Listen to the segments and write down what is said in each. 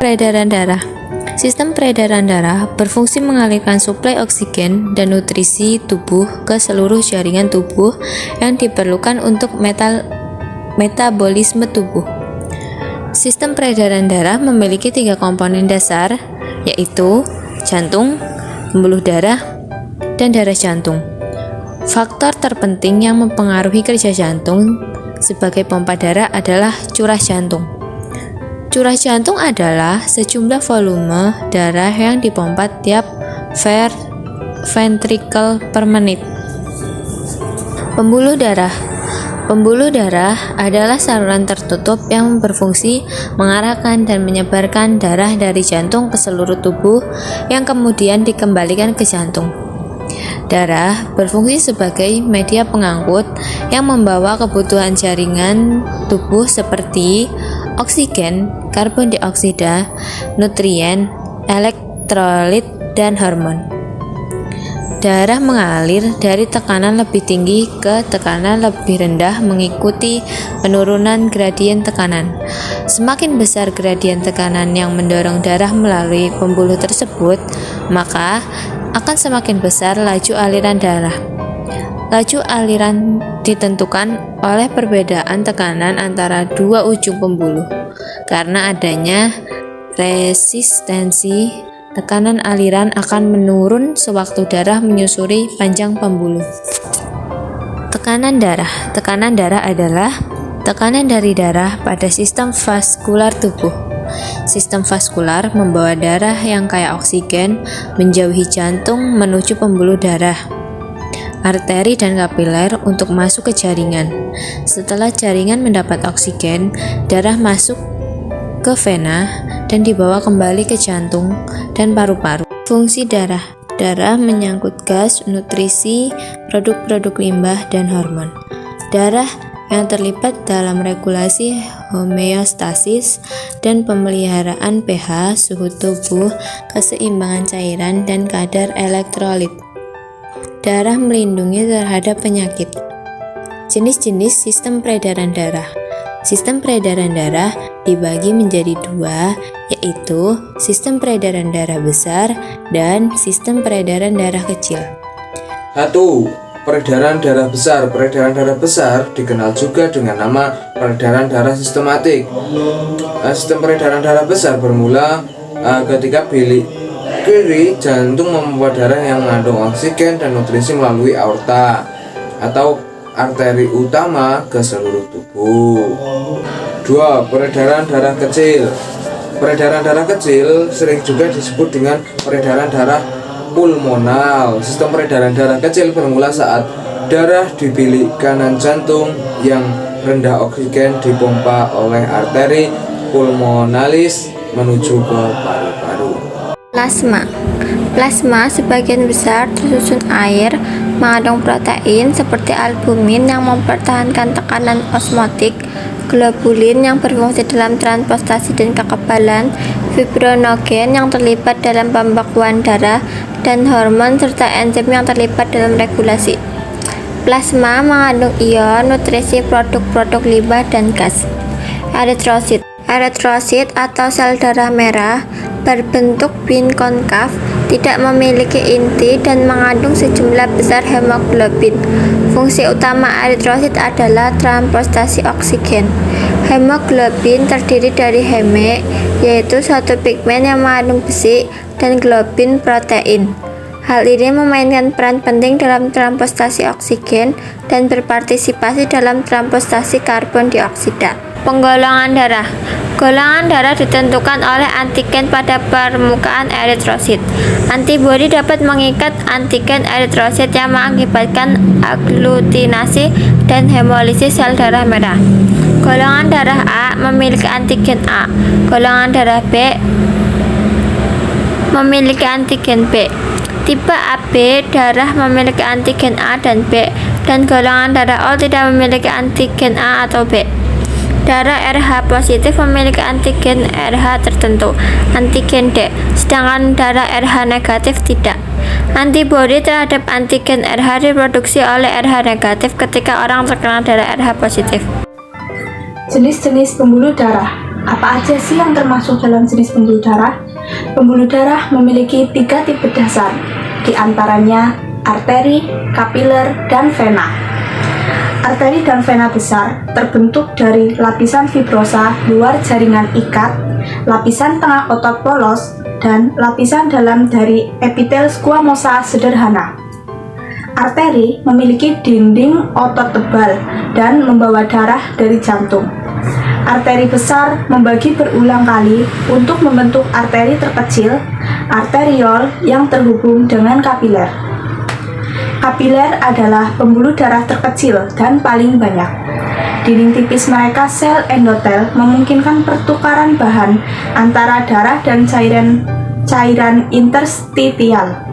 peredaran darah. Sistem peredaran darah berfungsi mengalirkan suplai oksigen dan nutrisi tubuh ke seluruh jaringan tubuh yang diperlukan untuk metabolisme tubuh. Sistem peredaran darah memiliki 3 komponen dasar, yaitu jantung, pembuluh darah, dan darah jantung. Faktor terpenting yang mempengaruhi kerja jantung sebagai pompa darah adalah curah jantung. Curah jantung adalah sejumlah volume darah yang dipompa tiap ventricle per menit. Pembuluh darah. Pembuluh darah adalah saluran tertutup yang berfungsi mengarahkan dan menyebarkan darah dari jantung ke seluruh tubuh yang kemudian dikembalikan ke jantung. Darah berfungsi sebagai media pengangkut yang membawa kebutuhan jaringan tubuh seperti oksigen, karbon dioksida, nutrien, elektrolit, dan hormon. Darah mengalir dari tekanan lebih tinggi ke tekanan lebih rendah mengikuti penurunan gradien tekanan. Semakin besar gradien tekanan yang mendorong darah melalui pembuluh tersebut, maka akan semakin besar laju aliran darah. Laju aliran ditentukan oleh perbedaan tekanan antara dua ujung pembuluh. Karena adanya resistensi, tekanan aliran akan menurun sewaktu darah menyusuri panjang pembuluh. Tekanan darah. Tekanan darah adalah tekanan dari darah pada sistem vaskular tubuh. Sistem vaskular membawa darah yang kaya oksigen menjauhi jantung menuju pembuluh darah, arteri, dan kapiler untuk masuk ke jaringan. Setelah jaringan mendapat oksigen, darah masuk ke vena dan dibawa kembali ke jantung dan paru-paru. Fungsi darah. Darah menyangkut gas, nutrisi, produk-produk limbah, dan hormon. Darah yang terlibat dalam regulasi homeostasis dan pemeliharaan pH, suhu tubuh, keseimbangan cairan, dan kadar elektrolit. Darah melindungi terhadap penyakit. Jenis-jenis sistem peredaran darah. Sistem peredaran darah dibagi menjadi 2, yaitu sistem peredaran darah besar dan sistem peredaran darah kecil. 1. Peredaran darah besar. Peredaran darah besar dikenal juga dengan nama peredaran darah sistematik. Sistem peredaran darah besar bermula ketika bilik kiri jantung memompa darah yang mengandung oksigen dan nutrisi melalui aorta atau arteri utama ke seluruh tubuh. 2. Peredaran darah kecil. Peredaran darah kecil sering juga disebut dengan peredaran darah pulmonal. Sistem peredaran darah kecil bermula saat darah di bilik kanan jantung yang rendah oksigen dipompa oleh arteri pulmonalis menuju ke paru-paru. Plasma. Plasma sebagian besar tersusun air, mengandung protein seperti albumin yang mempertahankan tekanan osmotik, globulin yang berfungsi dalam transportasi dan kekebalan, fibrinogen yang terlibat dalam pembekuan darah, dan hormon serta enzim yang terlibat dalam regulasi. Plasma mengandung ion, nutrisi, produk-produk limbah, dan gas. Eritrosit. Eritrosit atau sel darah merah berbentuk binkonkav, tidak memiliki inti dan mengandung sejumlah besar hemoglobin. Fungsi utama eritrosit adalah transportasi oksigen. Hemoglobin terdiri dari heme, yaitu suatu pigmen yang mengandung besi, dan globin protein. Hal ini memainkan peran penting dalam transportasi oksigen dan berpartisipasi dalam transportasi karbon dioksida. Penggolongan darah. Golongan darah ditentukan oleh antigen pada permukaan eritrosit. Antibodi dapat mengikat antigen eritrosit yang mengakibatkan aglutinasi dan hemolisis sel darah merah. Golongan darah A memiliki antigen A. Golongan darah B memiliki antigen B. Tipe AB darah memiliki antigen A dan B, dan golongan darah O tidak memiliki antigen A atau B. Darah RH positif memiliki antigen RH tertentu, antigen D, sedangkan darah RH negatif tidak. Antibodi terhadap antigen RH diproduksi oleh RH negatif ketika orang terkena darah RH positif. Jenis-jenis pembuluh darah. Apa aja sih yang termasuk dalam jenis pembuluh darah? Pembuluh darah memiliki 3 tipe dasar, di antaranya arteri, kapiler, dan vena. Arteri dan vena besar terbentuk dari lapisan fibrosa luar jaringan ikat, lapisan tengah otot polos, dan lapisan dalam dari epitel squamosa sederhana. Arteri memiliki dinding otot tebal dan membawa darah dari jantung. Arteri besar membagi berulang kali untuk membentuk arteri terkecil, arteriol yang terhubung dengan kapiler. Kapiler adalah pembuluh darah terkecil dan paling banyak. Dinding tipis mereka sel endotel memungkinkan pertukaran bahan antara darah dan cairan interstitial.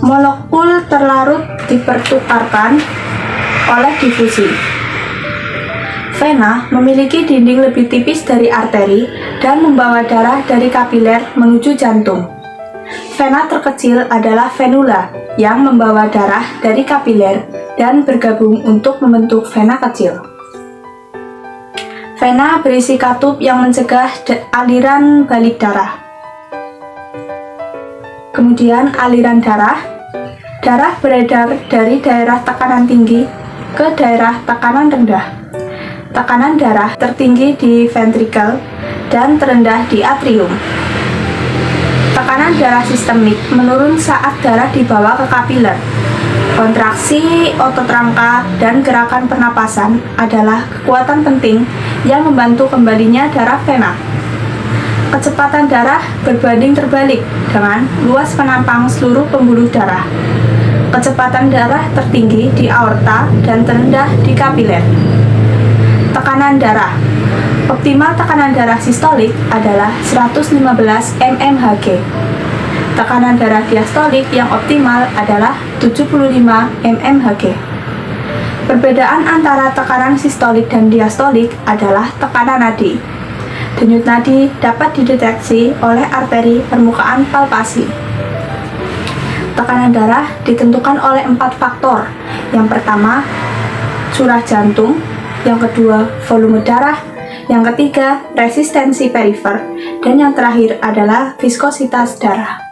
Molekul terlarut dipertukarkan oleh difusi. Vena memiliki dinding lebih tipis dari arteri dan membawa darah dari kapiler menuju jantung. Vena terkecil adalah venula yang membawa darah dari kapiler dan bergabung untuk membentuk vena kecil. Vena berisi katup yang mencegah aliran balik darah. Kemudian aliran darah. Darah beredar dari daerah tekanan tinggi ke daerah tekanan rendah. Tekanan darah tertinggi di ventrikel dan terendah di atrium. Tekanan darah sistemik menurun saat darah dibawa ke kapiler. Kontraksi otot rangka dan gerakan pernapasan adalah kekuatan penting yang membantu kembalinya darah vena. Kecepatan darah berbanding terbalik dengan luas penampang seluruh pembuluh darah. Kecepatan darah tertinggi di aorta dan terendah di kapiler. Tekanan darah. Optimal tekanan darah sistolik adalah 115 mmHg. Tekanan darah diastolik yang optimal adalah 75 mmHg. Perbedaan antara tekanan sistolik dan diastolik adalah tekanan nadi. Denyut nadi dapat dideteksi oleh arteri permukaan palpasi. Tekanan darah ditentukan oleh 4 faktor. Yang pertama, curah jantung. Yang kedua, volume darah. Yang ketiga, resistensi perifer. Dan yang terakhir adalah viskositas darah.